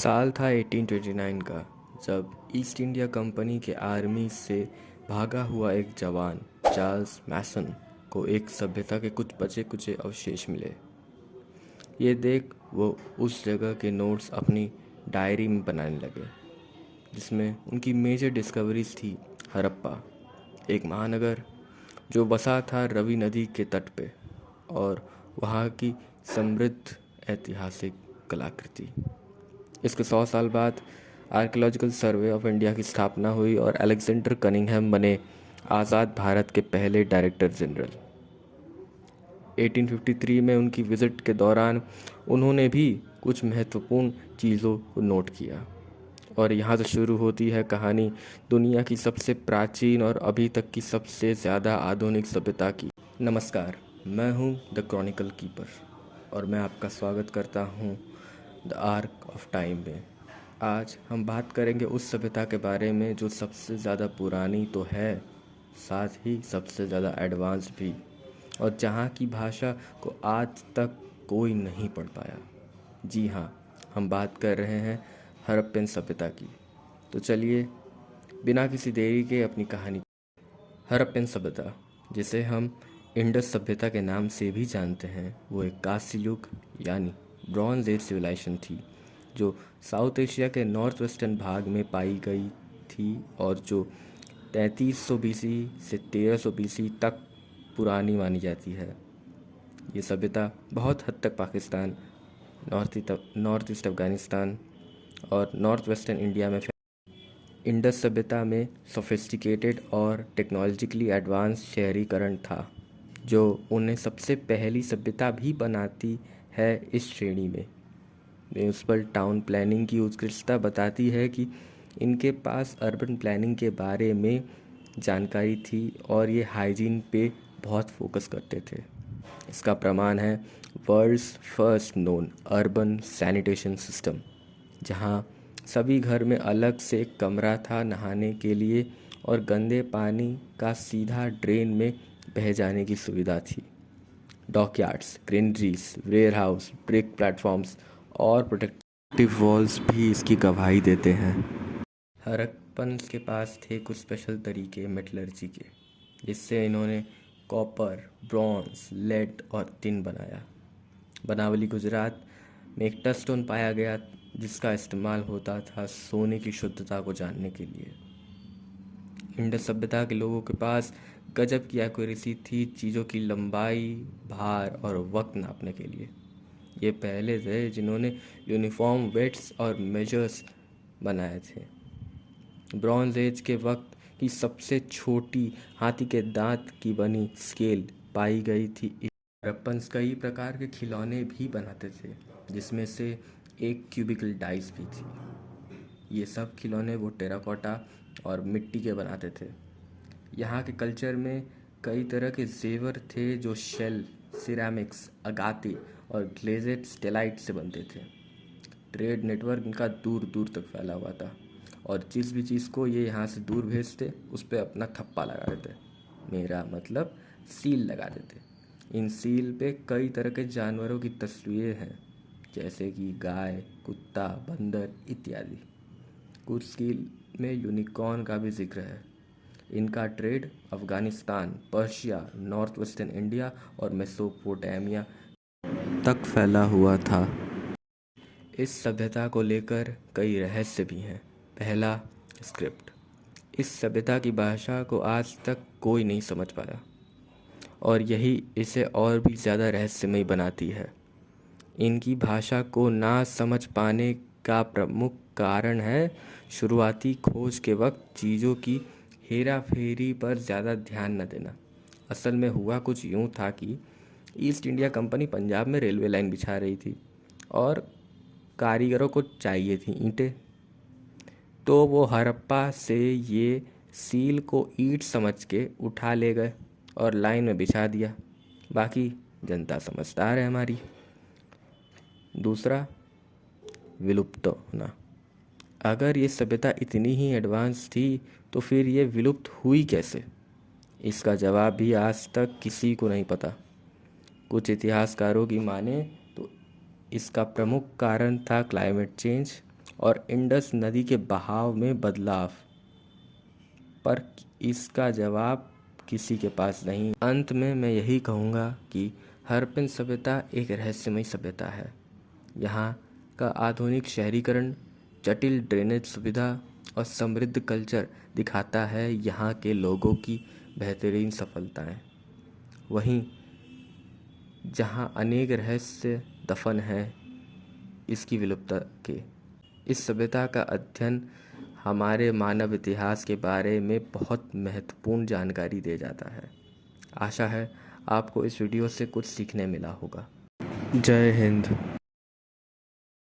साल था 1829 का, जब ईस्ट इंडिया कंपनी के आर्मी से भागा हुआ एक जवान चार्ल्स मैसन को एक सभ्यता के कुछ बचे कुचे अवशेष मिले। ये देख वो उस जगह के नोट्स अपनी डायरी में बनाने लगे, जिसमें उनकी मेजर डिस्कवरीज थी। हड़प्पा, एक महानगर जो बसा था रवि नदी के तट पे, और वहाँ की समृद्ध ऐतिहासिक कलाकृति। इसके 100 साल बाद आर्कियोलॉजिकल सर्वे ऑफ इंडिया की स्थापना हुई और अलेक्जेंडर कनिंघम बने आज़ाद भारत के पहले डायरेक्टर जनरल। 1853 में उनकी विज़िट के दौरान उन्होंने भी कुछ महत्वपूर्ण चीज़ों को नोट किया, और यहाँ से शुरू होती है कहानी दुनिया की सबसे प्राचीन और अभी तक की सबसे ज़्यादा आधुनिक सभ्यता की। नमस्कार, मैं हूँ द क्रॉनिकल कीपर, और मैं आपका स्वागत करता हूँ द आर्क ऑफ टाइम में। आज हम बात करेंगे उस सभ्यता के बारे में जो सबसे ज़्यादा पुरानी तो है, साथ ही सबसे ज़्यादा एडवांस भी, और जहाँ की भाषा को आज तक कोई नहीं पढ़ पाया। जी हाँ, हम बात कर रहे हैं हड़प्पन सभ्यता की। तो चलिए बिना किसी देरी के अपनी कहानी। हड़प्पन सभ्यता, जिसे हम इंडस सभ्यता के नाम से भी जानते हैं, वो एक कांस्य युग यानी ब्रॉन्ज एज सिविलाइजेशन थी, जो साउथ एशिया के नॉर्थ वेस्टर्न भाग में पाई गई थी और जो 3300 बीसी से 1300 बीसी तक पुरानी मानी जाती है। ये सभ्यता बहुत हद तक पाकिस्तान, नॉर्थ ईस्ट अफ़गानिस्तान और नॉर्थ वेस्टर्न इंडिया में इंडस सभ्यता में सोफिस्टिकेटेड और टेक्नोलॉजिकली एडवांस शहरीकरण था, जो उन्हें सबसे पहली सभ्यता भी बनाती है इस श्रेणी में। म्यूनिसिपल टाउन प्लानिंग की उत्कृष्टता बताती है कि इनके पास अर्बन प्लानिंग के बारे में जानकारी थी और ये हाइजीन पे बहुत फोकस करते थे। इसका प्रमाण है world's first known urban sanitation system, जहाँ सभी घर में अलग से एक कमरा था नहाने के लिए और गंदे पानी का सीधा ड्रेन में बह जाने की सुविधा थी। Dockyards, granaries, warehouse, brick platforms और प्रोटेक्टिव वॉल्स भी इसकी गवाही देते हैं। हड़प्पन के पास थे कुछ स्पेशल तरीके मेटलर्जी के, जिससे इन्होंने कॉपर, ब्रॉन्ज, लेड और टिन बनाया। बनावली गुजरात में एक टचस्टोन पाया गया जिसका इस्तेमाल होता था सोने की शुद्धता को जानने के लिए। इंडस सभ्यता के लोगों के पास गजब की एक्यूरेसी थी चीज़ों की लंबाई, भार और वक्त नापने के लिए। ये पहले थे जिन्होंने यूनिफॉर्म वेट्स और मेजर्स बनाए थे। ब्रॉन्ज एज के वक्त की सबसे छोटी हाथी के दांत की बनी स्केल पाई गई थी। हड़प्पन कई प्रकार के खिलौने भी बनाते थे, जिसमें से एक क्यूबिकल डाइस भी थी। ये सब खिलौने वो टेराकोटा और मिट्टी के बनाते थे। यहाँ के कल्चर में कई तरह के जेवर थे जो शेल, सिरेमिक्स, अगाते और ग्लेजेड स्टेलाइट से बनते थे। ट्रेड नेटवर्क इनका दूर दूर तक फैला हुआ था, और जिस भी चीज़ को ये यहाँ से दूर भेजते उस पर अपना थप्पा लगा देते, मेरा मतलब सील लगा देते। इन सील पे कई तरह के जानवरों की तस्वीरें हैं, जैसे कि गाय, कुत्ता, बंदर इत्यादि। कुछ सील में यूनिकॉर्न का भी जिक्र है। इनका trade Afghanistan, Persia, north western India और मेसोपोटामिया तक फैला हुआ था। इस सभ्यता को लेकर कई रहस्य भी हैं। पहला, स्क्रिप्ट। इस सभ्यता की भाषा को आज तक कोई नहीं समझ पाया, और यही इसे और भी ज़्यादा रहस्यमय बनाती है। इनकी भाषा को ना समझ पाने का प्रमुख कारण है शुरुआती खोज के वक्त चीज़ों की हेरा फेरी पर ज़्यादा ध्यान न देना। असल में हुआ कुछ यूँ था कि ईस्ट इंडिया कंपनी पंजाब में रेलवे लाइन बिछा रही थी और कारीगरों को चाहिए थी ईंटें, तो वो हड़प्पा से ये सील को ईंट समझ के उठा ले गए और लाइन में बिछा दिया। बाकी जनता समझदार है हमारी। दूसरा, विलुप्त होना। अगर ये सभ्यता इतनी ही एडवांस थी तो फिर ये विलुप्त हुई कैसे? इसका जवाब भी आज तक किसी को नहीं पता। कुछ इतिहासकारों की माने तो इसका प्रमुख कारण था क्लाइमेट चेंज और इंडस नदी के बहाव में बदलाव, पर इसका जवाब किसी के पास नहीं। अंत में मैं यही कहूँगा कि हड़प्पन सभ्यता एक रहस्यमयी सभ्यता है। यहाँ का आधुनिक शहरीकरण, जटिल ड्रेनेज सुविधा और समृद्ध कल्चर दिखाता है यहाँ के लोगों की बेहतरीन सफलताएं। वहीं जहाँ अनेक रहस्य दफन हैं इसकी विलुप्तता के। इस सभ्यता का अध्ययन हमारे मानव इतिहास के बारे में बहुत महत्वपूर्ण जानकारी दे जाता है। आशा है आपको इस वीडियो से कुछ सीखने मिला होगा। जय हिंद।